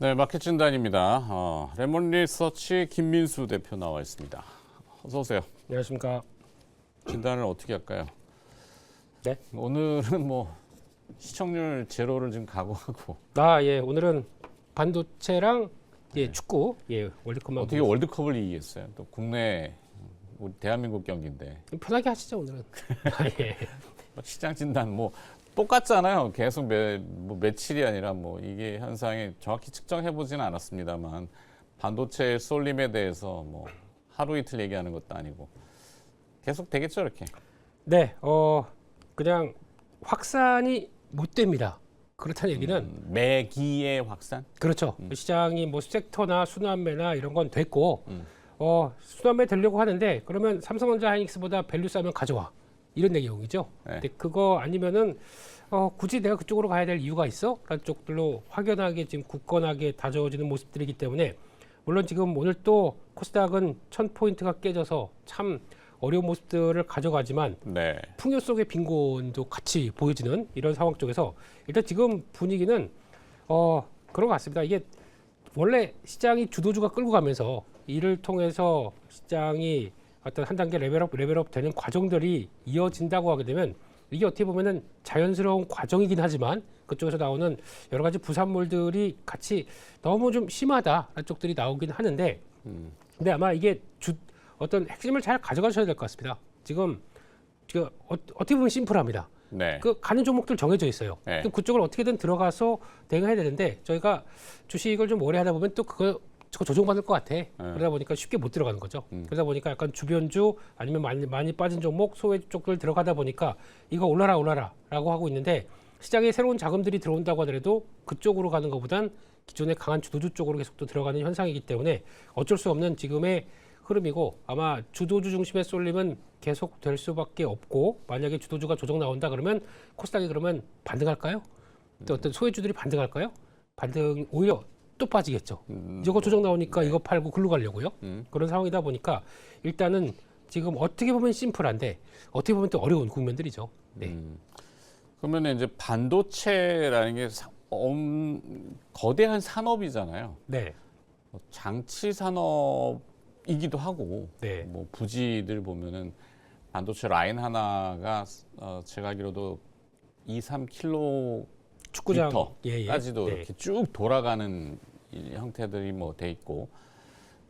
네, 마켓 진단입니다. 레몬 리서치 김민수 대표 나와 있습니다. 어서 오세요. 안녕하십니까. 진단을 어떻게 할까요? 네. 오늘은 뭐 시청률 제로를 지금 각오하고 예, 오늘은 반도체랑 축구, 월드컵만 어떻게 월드컵을 이기겠어요? 또 국내 우리 대한민국 경기인데 편하게 하시죠 오늘은. 예. 시장 진단 뭐 똑같잖아요. 계속 며칠이 아니라 뭐 이게 현상이 정확히 측정해 보지는 않았습니다만 반도체 쏠림에 대해서 뭐 하루 이틀 얘기하는 것도 아니고 계속 되겠죠 이렇게. 네, 그냥 확산이 못 됩니다. 그렇다는 얘기는 매기의 확산? 그렇죠. 시장이 뭐 섹터나 순환매나 이런 건 됐고 순환매 되려고 하는데 그러면 삼성전자 하이닉스보다 밸류 싸면 가져와. 이런 내용이죠. 네. 근데 그거 아니면은 굳이 내가 그쪽으로 가야 될 이유가 있어? 라는 쪽들로 확연하게 지금 굳건하게 다져지는 모습들이기 때문에 물론 지금 오늘 또 코스닥은 1000포인트가 깨져서 참 어려운 모습들을 가져가지만 네. 풍요 속의 빈곤도 같이 보여지는 이런 상황 쪽에서 일단 지금 분위기는 그런 것 같습니다. 이게 원래 시장이 주도주가 끌고 가면서 이를 통해서 시장이 어떤 한 단계 레벨업 되는 과정들이 이어진다고 하게 되면 이게 어떻게 보면은 자연스러운 과정이긴 하지만 그쪽에서 나오는 여러 가지 부산물들이 같이 너무 좀 심하다라는 쪽들이 나오긴 하는데 근데 아마 이게 어떤 핵심을 잘 가져가셔야 될 것 같습니다. 지금 어떻게 보면 심플합니다. 네. 그 가는 종목들 정해져 있어요. 네. 그쪽을 어떻게든 들어가서 대응해야 되는데 저희가 주식을 좀 오래 하다 보면 또 그거 조정받을 것 같아. 그러다 보니까 쉽게 못 들어가는 거죠. 그러다 보니까 약간 주변주 아니면 많이 빠진 종목, 소외 쪽들 들어가다 보니까 이거 올라라라고 하고 있는데 시장에 새로운 자금들이 들어온다고 하더라도 그쪽으로 가는 것보단 기존의 강한 주도주 쪽으로 계속 또 들어가는 현상이기 때문에 어쩔 수 없는 지금의 흐름이고 아마 주도주 중심의 쏠림은 계속 될 수밖에 없고 만약에 주도주가 조정 나온다 그러면 코스닥이 그러면 반등할까요? 또 어떤 소외주들이 반등할까요? 반등 오히려 또 빠지겠죠. 저거 조정 나오니까 이거 팔고 글로 가려고요. 그런 상황이다 보니까 일단은 지금 어떻게 보면 심플한데 어떻게 보면 또 어려운 국면들이죠. 네. 그러면 이제 반도체라는 게 거대한 산업이잖아요. 네. 장치 산업이기도 하고 네. 뭐 부지들 보면은 반도체 라인 하나가 제가 알기로도 2-3km 축구장까지도 네. 이렇게 쭉 돌아가는 이 형태들이 뭐 돼 있고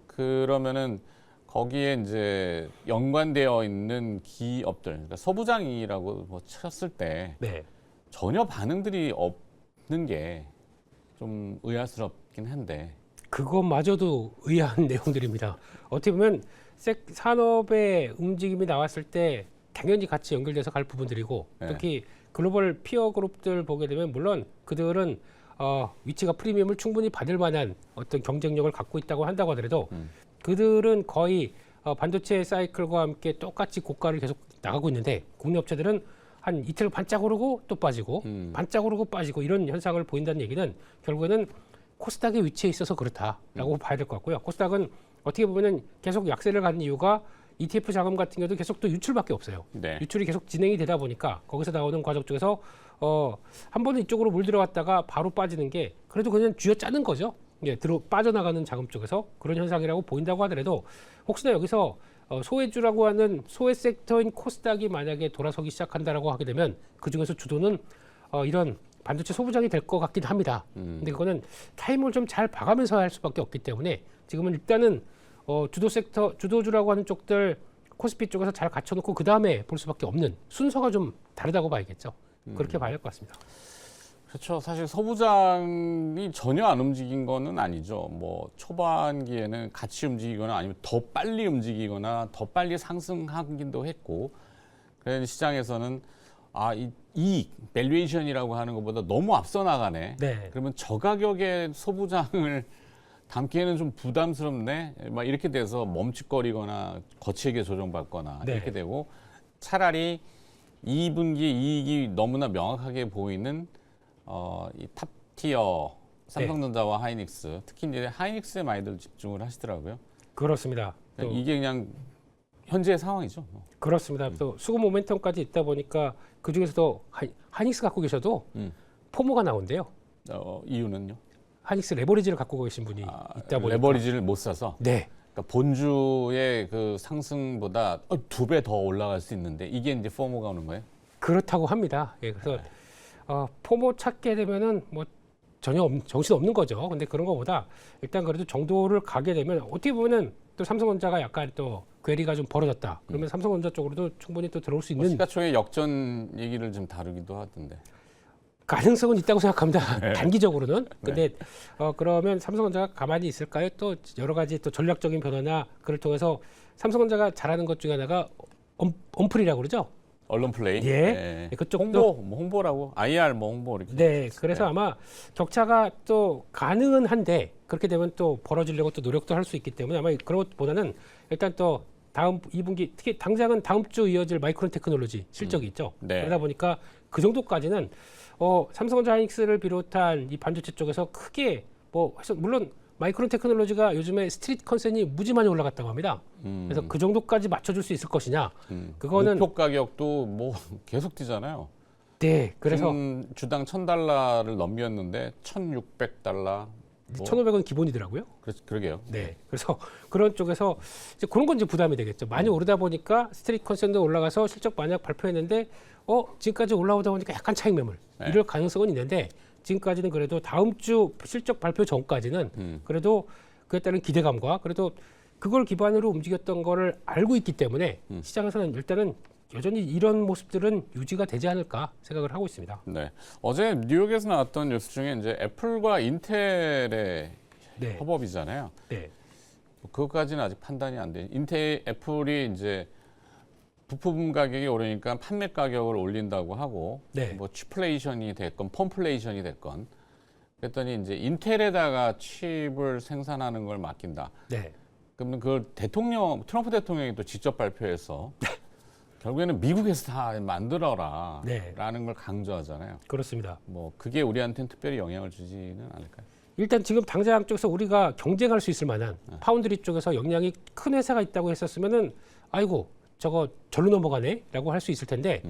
그러면은 거기에 이제 연관되어 있는 기업들, 그러니까 소부장이라고 뭐 쳤을 때 네. 전혀 반응들이 없는 게 좀 의아스럽긴 한데 그것마저도 의아한 내용들입니다. 어떻게 보면 산업의 움직임이 나왔을 때 당연히 같이 연결돼서 갈 부분들이고 네. 특히 글로벌 피어 그룹들 보게 되면 물론 그들은 위치가 프리미엄을 충분히 받을 만한 어떤 경쟁력을 갖고 있다고 한다고 하더라도 그들은 거의 반도체 사이클과 함께 똑같이 고가를 계속 나가고 있는데 국내 업체들은 한 이틀 반짝 오르고 또 빠지고 반짝 오르고 빠지고 이런 현상을 보인다는 얘기는 결국에는 코스닥의 위치에 있어서 그렇다라고 봐야 될 것 같고요. 코스닥은 어떻게 보면은 계속 약세를 가는 이유가 ETF 자금 같은 경우도 계속 또 유출밖에 없어요. 네. 유출이 계속 진행이 되다 보니까 거기서 나오는 과정 쪽에서 한 번은 이쪽으로 물 들어갔다가 바로 빠지는 게 그래도 그냥 쥐어 짜는 거죠. 빠져나가는 자금 쪽에서 그런 현상이라고 보인다고 하더라도 혹시나 여기서 소외주라고 하는 소외 섹터인 코스닥이 만약에 돌아서기 시작한다라고 하게 되면 그 중에서 주도는 이런 반도체 소부장이 될 것 같긴 합니다. 근데 그거는 타임을 좀 잘 봐가면서 할 수밖에 없기 때문에 지금은 일단은 주도주라고 하는 쪽들 코스피 쪽에서 잘 갖춰놓고 그 다음에 볼 수밖에 없는 순서가 좀 다르다고 봐야겠죠. 그렇게 봐야 할 것 같습니다. 그렇죠. 사실 소부장이 전혀 안 움직인 거는 아니죠. 뭐 초반기에는 같이 움직이거나 아니면 더 빨리 움직이거나 더 빨리 상승하기도 했고 그래서 시장에서는 이 밸류에이션이라고 하는 것보다 너무 앞서 나가네. 네. 그러면 저 가격에 소부장을 담기에는 좀 부담스럽네. 막 이렇게 돼서 멈칫거리거나 거칠게 조정받거나 네. 이렇게 되고 차라리 2분기 이익이 너무나 명확하게 보이는 이 탑티어 삼성전자와 하이닉스, 특히 이제 하이닉스에 많이들 집중을 하시더라고요. 그렇습니다. 이게 그냥 현재의 상황이죠. 그렇습니다. 또 수급 모멘텀까지 있다 보니까 그 중에서도 하이닉스 갖고 계셔도 포모가 나온대요. 이유는요? 하이닉스 레버리지를 갖고 계신 분이 있다 보니까 레버리지를 못 사서. 네. 그러니까 본주의 그 상승보다 2배 더 올라갈 수 있는데 이게 이제 포모가 오는 거예요? 그렇다고 합니다. 예, 그래서 포모 찾게 되면은 뭐 전혀 정신 없는 거죠. 근데 그런 거보다 일단 그래도 정도를 가게 되면 어떻게 보면은 또 삼성전자가 약간 또 괴리가 좀 벌어졌다. 그러면 삼성전자 쪽으로도 충분히 또 들어올 수 있는 시가총액 역전 얘기를 좀 다루기도 하던데. 가능성은 있다고 생각합니다. 단기적으로는. 근데 그러면 삼성전자가 가만히 있을까요? 또 여러 가지 또 전략적인 변화나 그를 통해서 삼성전자가 잘하는 것 중에 하나가 언플이라고 그러죠. 언론 플레이. 예. 그쪽도 홍보라고. IR 홍보 이렇게. 네. 그래서 아마 격차가 또 가능은 한데 그렇게 되면 또 벌어지려고 또 노력도 할 수 있기 때문에 아마 그런 것보다는 일단 또 다음 2분기 특히 당장은 다음 주 이어질 마이크론 테크놀로지 실적이 있죠. 네. 그러다 보니까 그 정도까지는 삼성전자 하이닉스를 비롯한 이 반도체 쪽에서 크게 뭐 해서 물론 마이크론 테크놀로지가 요즘에 스트리트 컨센이 무지 많이 올라갔다고 합니다. 그래서 그 정도까지 맞춰줄 수 있을 것이냐. 그거는 목표 가격도 뭐 계속 뛰잖아요. 네. 그래서 지금 주당 $1,000를 넘겼는데 1,600달러. 1,500원 기본이더라고요. 그러게요. 네. 그래서 그런 쪽에서 이제 그런 건 이제 부담이 되겠죠. 많이 오르다 보니까 스트리트 컨센도 올라가서 실적 만약 발표했는데 지금까지 올라오다 보니까 약간 차익 매물 이럴 가능성은 있는데 지금까지는 그래도 다음 주 실적 발표 전까지는 그래도 그에 따른 기대감과 그래도 그걸 기반으로 움직였던 거를 알고 있기 때문에 시장에서는 일단은 여전히 이런 모습들은 유지가 되지 않을까 생각을 하고 있습니다. 네. 어제 뉴욕에서 나왔던 뉴스 중에 이제 애플과 인텔의 네. 협업이잖아요. 네. 그것까지는 아직 판단이 안 돼. 애플이 이제 부품 가격이 오르니까 판매 가격을 올린다고 하고 네. 뭐 취플레이션이 됐건 펌플레이션이 됐건 그랬더니 이제 인텔에다가 칩을 생산하는 걸 맡긴다. 네. 그러면 그걸 트럼프 대통령이 또 직접 발표해서 결국에는 미국에서 다 만들어라 네. 라는 걸 강조하잖아요. 그렇습니다. 뭐 그게 우리한테는 특별히 영향을 주지는 않을까요? 일단 지금 당장 쪽에서 우리가 경쟁할 수 있을 만한 파운드리 쪽에서 역량이 큰 회사가 있다고 했었으면은 아이고 저거 절로 넘어가네라고 할 수 있을 텐데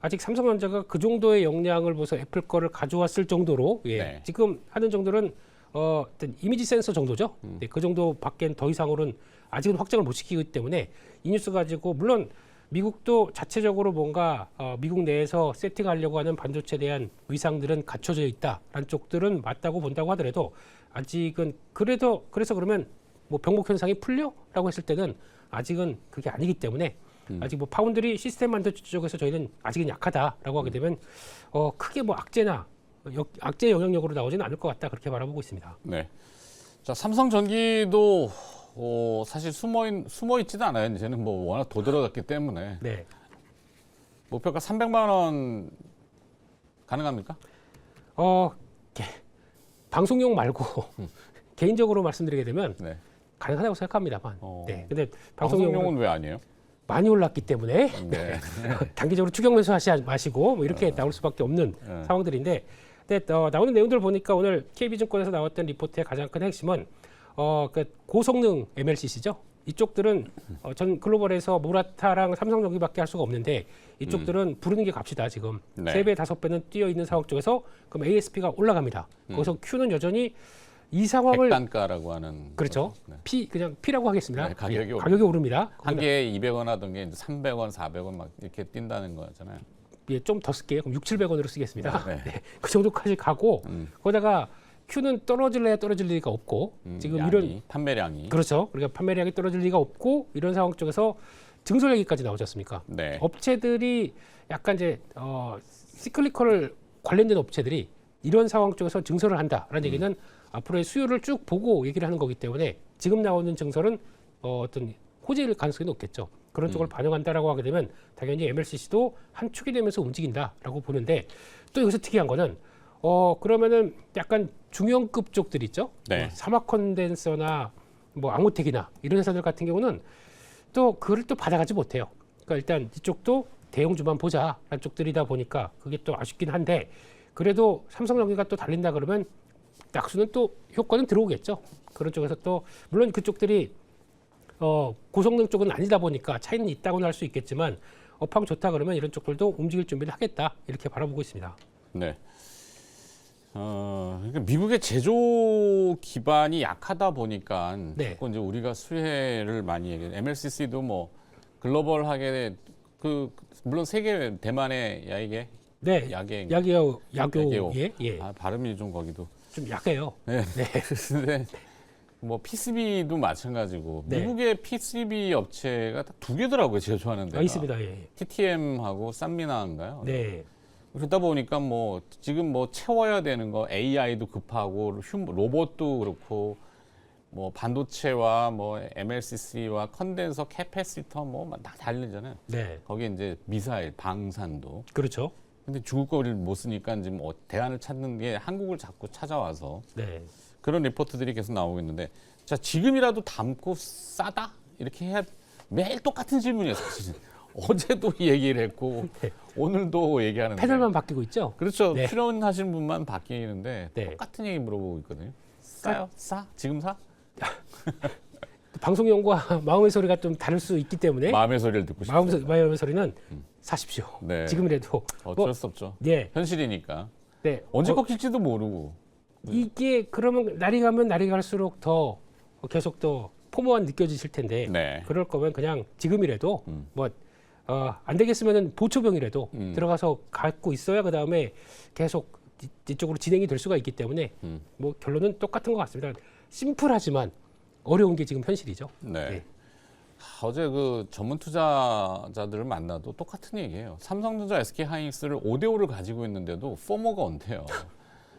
아직 삼성전자가 그 정도의 역량을 보서 애플 거를 가져왔을 정도로 네. 지금 하는 정도는 어떤 이미지 센서 정도죠. 네, 그 정도밖엔 더 이상으로는 아직은 확장을 못 시키기 때문에 이 뉴스 가지고 물론 미국도 자체적으로 뭔가 미국 내에서 세팅하려고 하는 반도체에 대한 의상들은 갖춰져 있다라는 쪽들은 맞다고 본다고 하더라도 아직은 그래서 그러면 뭐 병목 현상이 풀려라고 했을 때는 아직은 그게 아니기 때문에 아직 뭐 파운드리 시스템 반도체 쪽에서 저희는 아직은 약하다라고 하게 되면 크게 뭐 악재 영향력으로 나오지는 않을 것 같다 그렇게 바라보고 있습니다. 네. 자, 삼성전기도 사실 숨어 있지도 않아요. 이제는 뭐 워낙 도드라졌기 때문에. 네. 목표가 300만 원 가능합니까? 방송용 말고 개인적으로 말씀드리게 되면 네. 가능하다고 생각합니다만. 네. 근데 방송용은 왜 아니에요? 많이 올랐기 때문에 네. 단기적으로 추격 매수하지 마시고 뭐 이렇게 나올 수밖에 없는 상황들인데, 근데 나오는 내용들을 보니까 오늘 KB증권에서 나왔던 리포트의 가장 큰 핵심은 그 고성능 MLCC죠. 이쪽들은 전 글로벌에서 모라타랑 삼성전기밖에 할 수가 없는데 이쪽들은 부르는 게 값이다 지금. 네. 3배, 5배는 뛰어 있는 상황 쪽에서 그럼 ASP가 올라갑니다. 거기서 Q는 여전히 이 상황을 백단가라고 하는 그렇죠. 거죠. 네. 그냥 P라고 하겠습니다. 네, 가격이 가격이 오릅니다. 한 개에 200원 하던 게 이제 300원, 400원 막 이렇게 뛴다는 거잖아요. 예, 좀 더 쓸게요. 그럼 6, 700원으로 쓰겠습니다. 네. 네, 그 정도까지 가고 거기다가 Q는 떨어질 리가 없고 지금 이런 판매량이 그렇죠. 그러니까 판매량이 떨어질 리가 없고 이런 상황 쪽에서 증설 얘기까지 나오지 않습니까? 네. 업체들이 약간 이제 시클리컬 관련된 업체들이 이런 상황 쪽에서 증설을 한다라는 얘기는 앞으로의 수요를 쭉 보고 얘기를 하는 거기 때문에 지금 나오는 증설은 어떤 호재일 가능성이 높겠죠. 그런 쪽을 반영한다라고 하게 되면 당연히 MLCC도 한 축이 되면서 움직인다라고 보는데 또 여기서 특이한 거는 그러면은 약간 중형급 쪽들 있죠. 네. 사막 컨덴서나 뭐 앙호텍이나 이런 회사들 같은 경우는 또 그걸 또 받아가지 못해요. 그러니까 일단 이쪽도 대형주만 보자라는 쪽들이다 보니까 그게 또 아쉽긴 한데 그래도 삼성전기가 또 달린다 그러면 낙수는 또 효과는 들어오겠죠. 그런 쪽에서 또 물론 그쪽들이 고성능 쪽은 아니다 보니까 차이는 있다고는 할 수 있겠지만 업황 좋다 그러면 이런 쪽들도 움직일 준비를 하겠다 이렇게 바라보고 있습니다. 네. 그러니까 미국의 제조 기반이 약하다 보니까 네. 자꾸 이제 우리가 수혜를 많이 얘기해요. MLCC도 뭐 글로벌하게 물론 세계 대만의 야이게 네. 야게 야기요. 야게오. 예. 발음이 좀 거기도 좀 약해요. 네. 근데 뭐 PCB도 마찬가지고 네. 미국의 PCB 업체가 딱 두 개더라고요 제조하는 데가. 있습니다. 예. TTM하고 산미나인가요? 네. 그러다 보니까 뭐 지금 뭐 채워야 되는 거 AI도 급하고 로봇도 그렇고 뭐 반도체와 뭐 MLCC와 컨덴서 캐패시터 뭐 다 달리잖아요. 네. 거기에 이제 미사일 방산도. 그렇죠. 근데 중국 거를 못 쓰니까 지금 대안을 찾는 게 한국을 자꾸 찾아와서 네. 그런 리포트들이 계속 나오고 있는데 자 지금이라도 담고 싸다 이렇게 해야 매일 똑같은 질문이에요 사실은. 어제도 얘기를 했고 네. 오늘도 얘기하는데 패널만 바뀌고 있죠. 그렇죠. 네. 출연하신 분만 바뀌는데 네. 똑같은 얘기 물어보고 있거든요. 싸요? 싸? 지금 사? 방송용과 마음의 소리가 좀 다를 수 있기 때문에 마음의 소리를 듣고 싶어요. 마음의 소리는 사십시오. 네. 지금이라도 어쩔 수 없죠. 네. 현실이니까. 네. 언제 꺾일지도 모르고. 이게 그러면 날이 가면 날이 갈수록 더 계속 더 포모한 느껴지실 텐데 네. 그럴 거면 그냥 지금이라도 안 되겠으면은 보초병이라도 들어가서 갖고 있어야 그 다음에 계속 이쪽으로 진행이 될 수가 있기 때문에 뭐 결론은 똑같은 것 같습니다. 심플하지만 어려운 게 지금 현실이죠. 네. 네. 어제 그 전문 투자자들을 만나도 똑같은 얘기예요. 삼성전자, SK하이닉스를 5대5를 가지고 있는데도 포모가 온대요.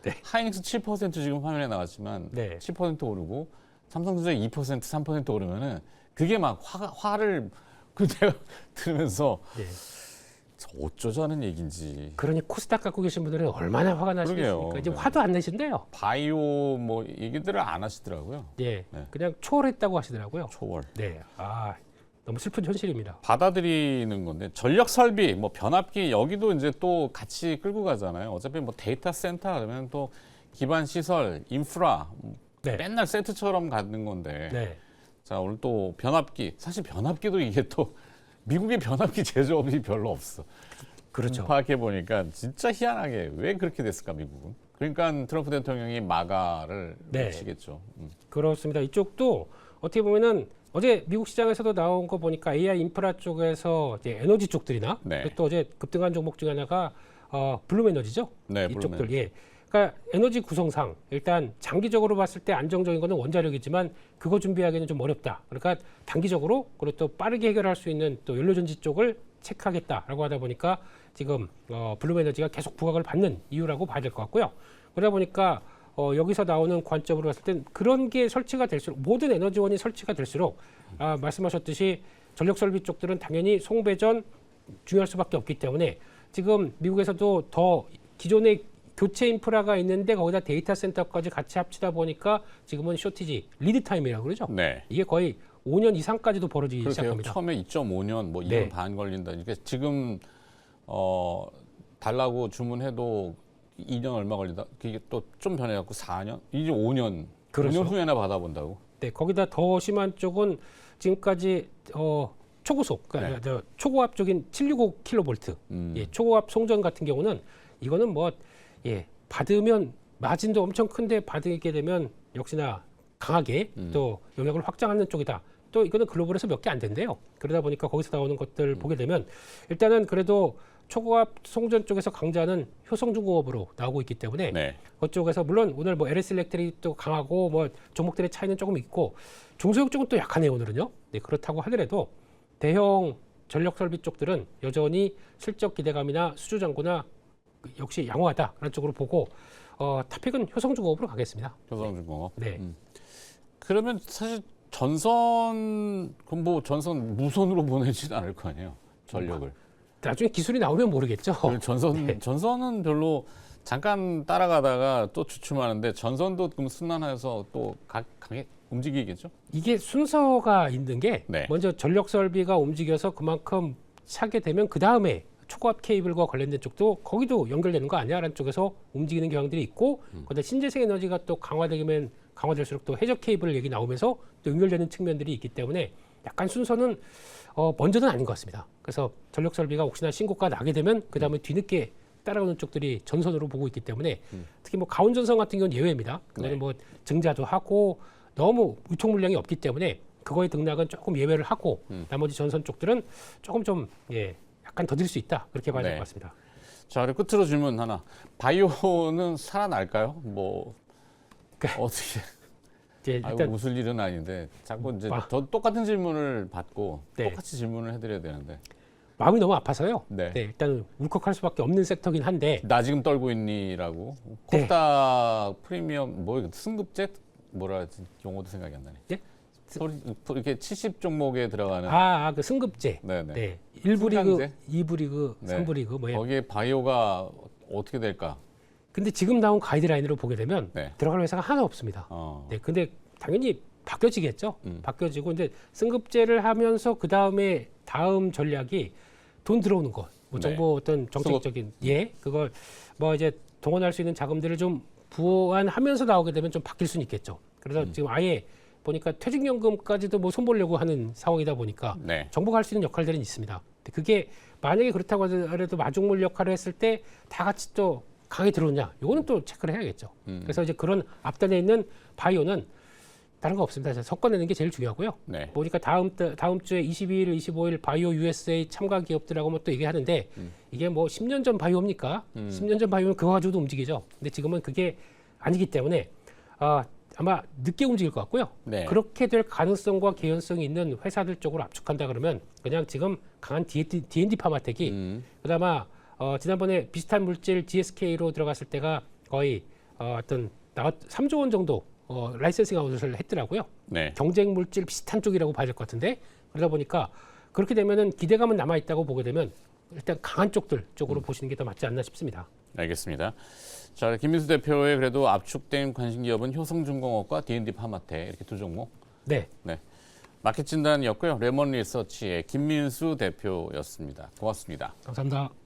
네. 하이닉스 7% 지금 화면에 나왔지만 네. 7% 오르고 삼성전자 2%, 3% 오르면은 그게 막 화를 내가 들으면서 네. 어쩌자는 얘기인지. 그러니 코스닥 갖고 계신 분들은 얼마나 화가 나시겠습니까? 그러게요. 이제 네. 화도 안 내신대요. 바이오 뭐 얘기들을 안 하시더라고요. 예, 네. 그냥 초월했다고 하시더라고요. 초월. 네, 너무 슬픈 현실입니다. 받아들이는 건데 전력 설비, 뭐 변압기 여기도 이제 또 같이 끌고 가잖아요. 어차피 뭐 데이터 센터 그러면 또 기반 시설, 인프라 네. 맨날 세트처럼 가는 건데. 네, 자 오늘 또 변압기. 사실 변압기도 이게 또 미국의 변압기 제조업이 별로 없어. 그렇죠. 파악해 보니까 진짜 희한하게 왜 그렇게 됐을까 미국은? 그러니까 트럼프 대통령이 마가를 네. 외치겠죠. 그렇습니다. 이쪽도 어떻게 보면은 어제 미국 시장에서도 나온 거 보니까 AI 인프라 쪽에서 이제 에너지 쪽들이나 네. 또 어제 급등한 종목 중에 하나가 블룸에너지죠. 네, 이쪽들 예. 그러니까 에너지 구성상 일단 장기적으로 봤을 때 안정적인 거는 원자력이지만 그거 준비하기는 좀 어렵다. 그러니까 단기적으로 그리고 또 빠르게 해결할 수 있는 또 연료전지 쪽을 체크하겠다라고 하다 보니까 지금 블룸에너지가 계속 부각을 받는 이유라고 봐야 될 것 같고요. 그러다 보니까 여기서 나오는 관점으로 봤을 땐 그런 게 설치가 될수록 모든 에너지원이 설치가 될수록 말씀하셨듯이 전력설비 쪽들은 당연히 송배전 중요할 수밖에 없기 때문에 지금 미국에서도 더 기존의 교체 인프라가 있는데 거기다 데이터 센터까지 같이 합치다 보니까 지금은 쇼티지, 리드 타임이라고 그러죠. 네. 이게 거의 5년 이상까지도 벌어지기 그러게요. 시작합니다. 처음에 2.5년, 뭐 2년 네. 반 걸린다. 그러니까 지금 달라고 주문해도 2년 얼마 걸린다. 그게 또 좀 변해갖고 4년, 이제 5년, 그렇죠. 5년 후에나 받아본다고. 네, 거기다 더 심한 쪽은 지금까지 초고속, 그러니까 초고압 쪽인 765kV, 예, 초고압 송전 같은 경우는 이거는 받으면 마진도 엄청 큰데 받게 되면 역시나 강하게 또 영역을 확장하는 쪽이다. 또 이거는 글로벌에서 몇 개 안 된대요. 그러다 보니까 거기서 나오는 것들 보게 되면 일단은 그래도 초고압 송전 쪽에서 강자는 효성중공업으로 나오고 있기 때문에 네. 그쪽에서 물론 오늘 뭐 LS 일렉트릭도 강하고 뭐 종목들의 차이는 조금 있고 중소형 쪽은 또 약하네요 오늘은요. 네, 그렇다고 하더라도 대형 전력 설비 쪽들은 여전히 실적 기대감이나 수주 잔고나 역시 양호하다 그런 쪽으로 보고 탑픽은 효성중공업으로 가겠습니다. 효성중공업. 네. 그러면 사실 전선 무선으로 보내지는 않을 거 아니에요. 전력을. 나중에 기술이 나오면 모르겠죠. 전선은 별로 잠깐 따라가다가 또 주춤하는데 전선도 그럼 순환해서 또 강하게 움직이겠죠? 이게 순서가 있는 게 네. 먼저 전력 설비가 움직여서 그만큼 차게 되면 그 다음에 초고압 케이블과 관련된 쪽도 거기도 연결되는 거 아니야라는 쪽에서 움직이는 경향들이 있고 그다음 신재생 에너지가 또 강화되면 강화될수록 또 해적 케이블 얘기 나오면서 또 연결되는 측면들이 있기 때문에 약간 순서는 먼저는 아닌 것 같습니다. 그래서 전력 설비가 혹시나 신고가 나게 되면 그 다음에 뒤늦게 따라오는 쪽들이 전선으로 보고 있기 때문에 특히 뭐 가온전선 같은 경우는 예외입니다. 그거는 네. 뭐 증자도 하고 너무 유통 물량이 없기 때문에 그거의 등락은 조금 예외를 하고 나머지 전선 쪽들은 조금 좀 약간 더딜 수 있다 그렇게 봐야 될 네. 것 같습니다. 자, 그리고 끝으로 질문 하나. 바이오는 살아날까요? 뭐 어떻게? 이제 아이고, 일단 웃을 일은 아닌데 자꾸 이제 아. 더 똑같은 질문을 받고 네. 똑같이 질문을 해드려야 되는데. 마음이 너무 아파서요. 네. 일단 울컥할 수밖에 없는 섹터긴 한데 나 지금 떨고 있니라고. 네. 코스닥 프리미엄 뭐 승급제 뭐라 하지? 용어도 생각이 안 나네. 예? 이렇게 70 종목에 들어가는. 그 승급제. 네네. 네. 1부 리그, 승강제? 2부 리그, 네. 3부 리그 뭐 거기에 바이오가 어떻게 될까? 근데 지금 나온 가이드라인으로 보게 되면 네. 들어갈 회사가 하나 없습니다. 어. 네, 근데 당연히 바뀌어지겠죠. 음. 바뀌어지고 근데 승급제를 하면서 그 다음에 다음 전략이 돈 들어오는 것, 뭐 네. 정부 어떤 정책적인 그걸 뭐 이제 동원할 수 있는 자금들을 좀 부원하면서 나오게 되면 좀 바뀔 수는 있겠죠. 그래서 지금 아예 보니까 퇴직연금까지도 뭐 손보려고 하는 상황이다 보니까 네. 정부가 할 수 있는 역할들은 있습니다. 근데 그게 만약에 그렇다고 하더라도 마중물 역할을 했을 때 다 같이 또 강에 들어오냐? 요거는 또 체크를 해야겠죠. 그래서 이제 그런 앞단에 있는 바이오는 다른 거 없습니다. 섞어내는 게 제일 중요하고요. 네. 보니까 다음 주에 22일, 25일 바이오 USA 참가 기업들하고 뭐 또 얘기하는데 이게 뭐 10년 전 바이오입니까? 10년 전 바이오는 그거 가지고도 움직이죠. 근데 지금은 그게 아니기 때문에 아마 늦게 움직일 것 같고요. 네. 그렇게 될 가능성과 개연성이 있는 회사들 쪽으로 압축한다 그러면 그냥 지금 강한 D&D 파마텍이 그나마 지난번에 비슷한 물질 GSK로 들어갔을 때가 거의 3조 원 정도 라이센싱 아웃을 했더라고요. 네. 경쟁 물질 비슷한 쪽이라고 봐야 될 것 같은데 그러다 보니까 그렇게 되면은 기대감은 남아 있다고 보게 되면 일단 강한 쪽들 쪽으로 보시는 게 더 맞지 않나 싶습니다. 알겠습니다. 자, 김민수 대표의 그래도 압축된 관심 기업은 효성중공업과 D&D 파마텍 이렇게 두 종목. 네. 네. 마켓 진단이었고요. 레몬 리서치의 김민수 대표였습니다. 고맙습니다. 감사합니다.